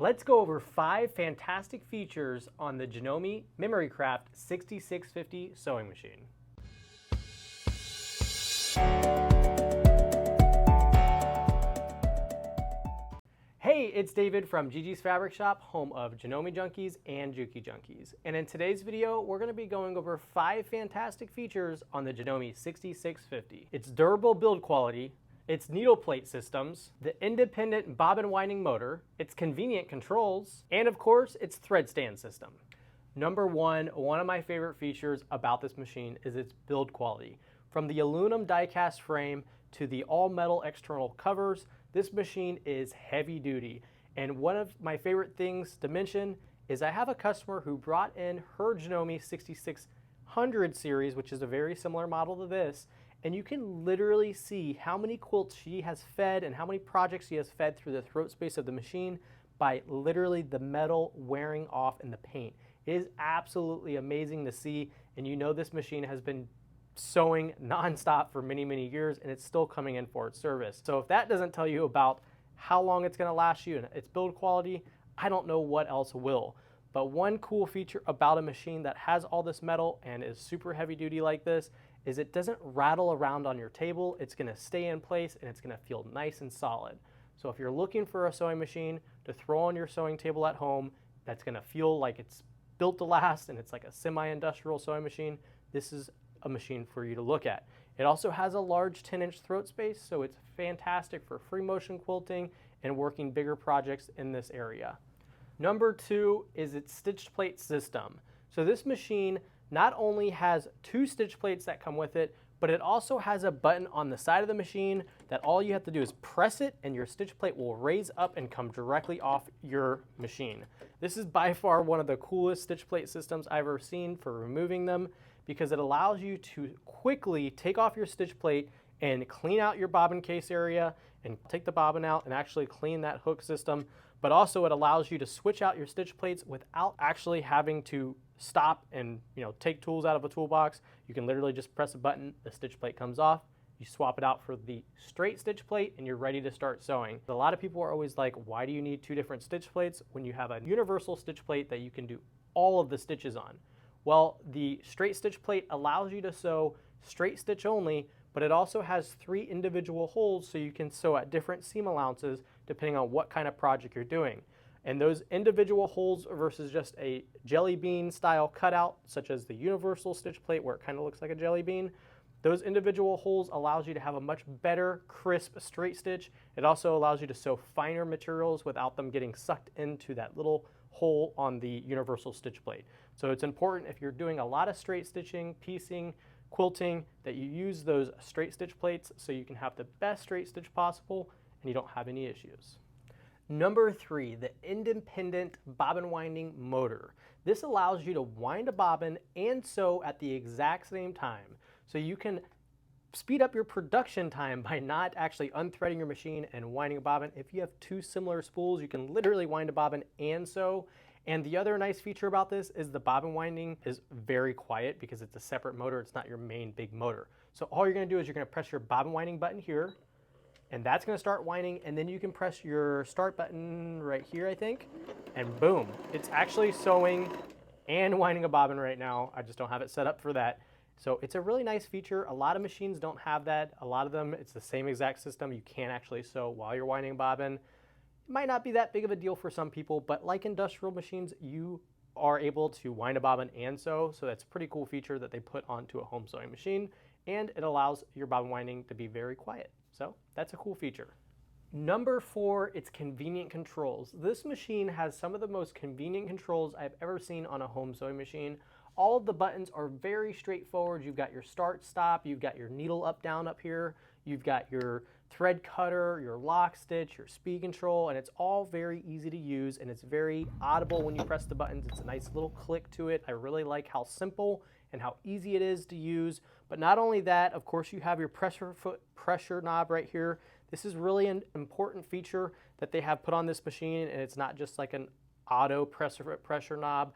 Let's go over 5 fantastic features on the Janome Memory Craft 6650 sewing machine. Hey, it's David from Gigi's Fabric Shop, home of Janome Junkies and Juki Junkies. And in today's video, we're going to be going over 5 fantastic features on the Janome 6650. Its durable build quality, its needle plate systems, the independent bobbin winding motor, its convenient controls, and of course, its thread stand system. Number one of my favorite features about this machine is its build quality. From the aluminum die-cast frame to the all-metal external covers, this machine is heavy duty. And one of my favorite things to mention is I have a customer who brought in her Janome 6600 series, which is a very similar model to this, and you can literally see how many quilts she has fed and how many projects she has fed through the throat space of the machine by literally the metal wearing off in the paint. It is absolutely amazing to see, and you know this machine has been sewing nonstop for many, many years, and it's still coming in for its service. So if that doesn't tell you about how long it's gonna last you and its build quality, I don't know what else will. But one cool feature about a machine that has all this metal and is super heavy duty like this is it doesn't rattle around on your table. It's gonna stay in place and it's gonna feel nice and solid. So if you're looking for a sewing machine to throw on your sewing table at home that's gonna feel like it's built to last and it's like a semi-industrial sewing machine, this is a machine for you to look at. It also has a large 10-inch throat space, so it's fantastic for free motion quilting and working bigger projects in this area. Number 2 is its stitch plate system. So this machine not only has 2 stitch plates that come with it, but it also has a button on the side of the machine that all you have to do is press it and your stitch plate will raise up and come directly off your machine. This is by far one of the coolest stitch plate systems I've ever seen for removing them, because it allows you to quickly take off your stitch plate and clean out your bobbin case area and take the bobbin out and actually clean that hook system. But also it allows you to switch out your stitch plates without actually having to stop and take tools out of a toolbox. You can literally just press a button, the stitch plate comes off, you swap it out for the straight stitch plate and you're ready to start sewing. A lot of people are always like, why do you need 2 different stitch plates when you have a universal stitch plate that you can do all of the stitches on? Well, the straight stitch plate allows you to sew straight stitch only, but it also has 3 individual holes so you can sew at different seam allowances depending on what kind of project you're doing. And those individual holes versus just a jelly bean style cutout, such as the universal stitch plate where it kind of looks like a jelly bean, those individual holes allows you to have a much better, crisp, straight stitch. It also allows you to sew finer materials without them getting sucked into that little hole on the universal stitch plate. So it's important if you're doing a lot of straight stitching, piecing, quilting, that you use those straight stitch plates so you can have the best straight stitch possible and you don't have any issues. Number 3, the independent bobbin winding motor. This allows you to wind a bobbin and sew at the exact same time. So you can speed up your production time by not actually unthreading your machine and winding a bobbin. If you have 2 similar spools, you can literally wind a bobbin and sew. And the other nice feature about this is the bobbin winding is very quiet because it's a separate motor. It's not your main big motor. So all you're gonna do is you're gonna press your bobbin winding button here, and that's gonna start winding, and then you can press your start button right here, I think, and boom. It's actually sewing and winding a bobbin right now. I just don't have it set up for that. So it's a really nice feature. A lot of machines don't have that. A lot of them, it's the same exact system. You can't actually sew while you're winding a bobbin. It might not be that big of a deal for some people, but like industrial machines, you are able to wind a bobbin and sew. So that's a pretty cool feature that they put onto a home sewing machine, and it allows your bobbin winding to be very quiet. So that's a cool feature. Number 4, it's convenient controls. This machine has some of the most convenient controls I've ever seen on a home sewing machine. All of the buttons are very straightforward. You've got your start, stop, you've got your needle up, down up here, you've got your thread cutter, your lock stitch, your speed control, and it's all very easy to use and it's very audible when you press the buttons. It's a nice little click to it. I really like how simple and how easy it is to use. But not only that, of course, you have your pressure knob right here. This is really an important feature that they have put on this machine, and it's not just like an auto pressure knob.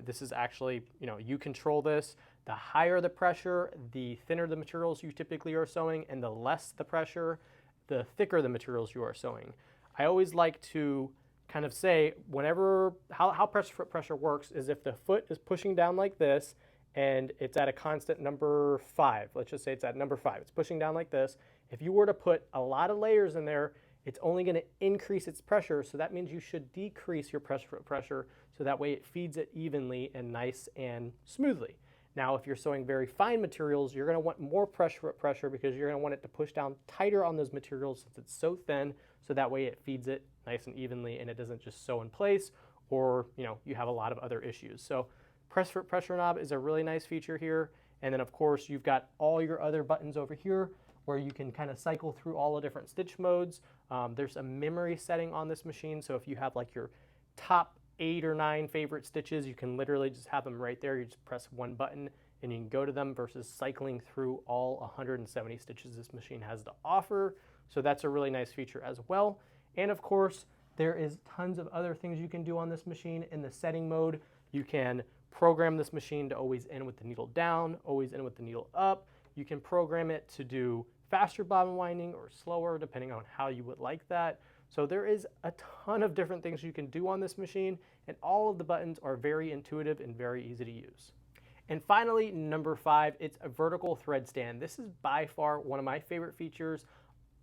This is actually, you control this. The higher the pressure, the thinner the materials you typically are sewing, and the less the pressure, the thicker the materials you are sewing. I always like to kind of say whenever, how pressure foot pressure works is if the foot is pushing down like this and it's at a constant number 5, let's just say it's at number 5, it's pushing down like this. If you were to put a lot of layers in there, it's only going to increase its pressure, so that means you should decrease your pressure foot pressure so that way it feeds it evenly and nice and smoothly. Now, if you're sewing very fine materials, you're going to want more pressure foot pressure because you're going to want it to push down tighter on those materials since it's so thin, so that way it feeds it nice and evenly and it doesn't just sew in place, or you have a lot of other issues. So press foot pressure knob is a really nice feature here. And then of course you've got all your other buttons over here where you can kind of cycle through all the different stitch modes. There's a memory setting on this machine, so if you have like your top 8 or 9 favorite stitches, you can literally just have them right there. You just press one button and you can go to them versus cycling through all 170 stitches this machine has to offer. So that's a really nice feature as well. And of course, there is tons of other things you can do on this machine. In the setting mode, you can program this machine to always end with the needle down, always end with the needle up. You can program it to do faster bobbin winding or slower, depending on how you would like that. So there is a ton of different things you can do on this machine, and all of the buttons are very intuitive and very easy to use. And finally, number 5, it's a vertical thread stand. This is by far one of my favorite features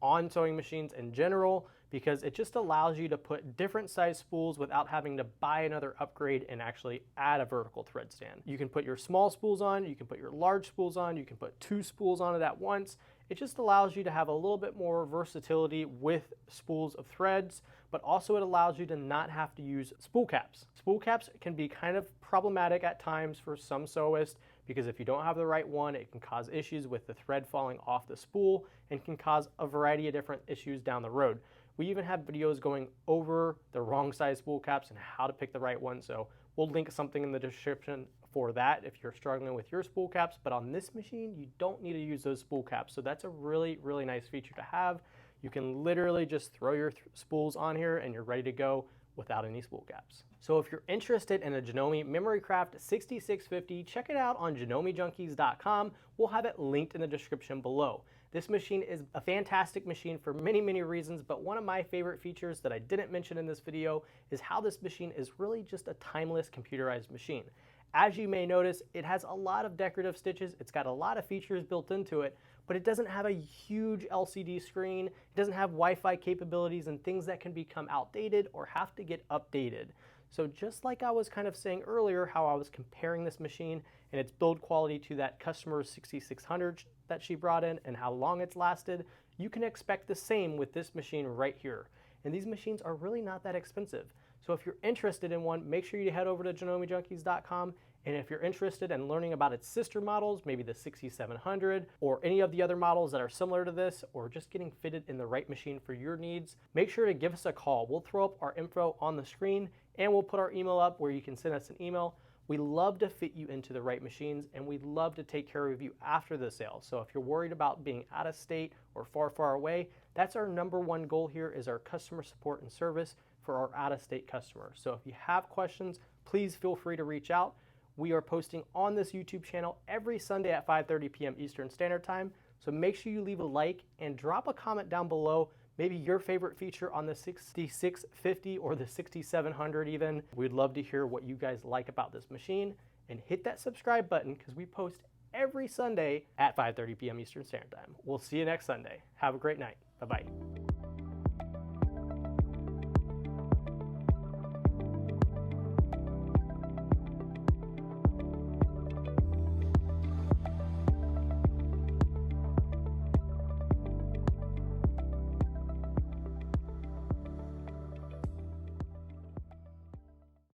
on sewing machines in general, because it just allows you to put different size spools without having to buy another upgrade and actually add a vertical thread stand. You can put your small spools on, you can put your large spools on, you can put 2 spools on it at once. It just allows you to have a little bit more versatility with spools of threads, but also it allows you to not have to use spool caps. Spool caps can be kind of problematic at times for some sewists, because if you don't have the right one, it can cause issues with the thread falling off the spool and can cause a variety of different issues down the road. We even have videos going over the wrong size spool caps and how to pick the right one, so we'll link something in the description for that if you're struggling with your spool caps. But on this machine, you don't need to use those spool caps, so that's a really, really nice feature to have. You can literally just throw your spools on here and you're ready to go without any spool caps. So if you're interested in a Janome Memory Craft 6650, check it out on janomejunkies.com. We'll have it linked in the description below. This machine is a fantastic machine for many, many reasons, but one of my favorite features that I didn't mention in this video is how this machine is really just a timeless computerized machine. As you may notice, it has a lot of decorative stitches, it's got a lot of features built into it, but it doesn't have a huge LCD screen, it doesn't have Wi-Fi capabilities and things that can become outdated or have to get updated. So just like I was kind of saying earlier, how I was comparing this machine and its build quality to that customer's 6600 that she brought in and how long it's lasted, you can expect the same with this machine right here. And these machines are really not that expensive. So if you're interested in one, make sure you head over to janomejunkies.com. And if you're interested in learning about its sister models, maybe the 6700 or any of the other models that are similar to this, or just getting fitted in the right machine for your needs, make sure to give us a call. We'll throw up our info on the screen and we'll put our email up where you can send us an email. We love to fit you into the right machines, and we love to take care of you after the sale. So if you're worried about being out of state or far, far away, that's our #1 goal here, is our customer support and service for our out-of-state customers. So if you have questions, please feel free to reach out. We are posting on this YouTube channel every Sunday at 5:30 p.m. Eastern Standard Time. So make sure you leave a like and drop a comment down below, maybe your favorite feature on the 6650 or the 6700 even. We'd love to hear what you guys like about this machine, and hit that subscribe button because we post every Sunday at 5:30 p.m. Eastern Standard Time. We'll see you next Sunday. Have a great night. Bye-bye.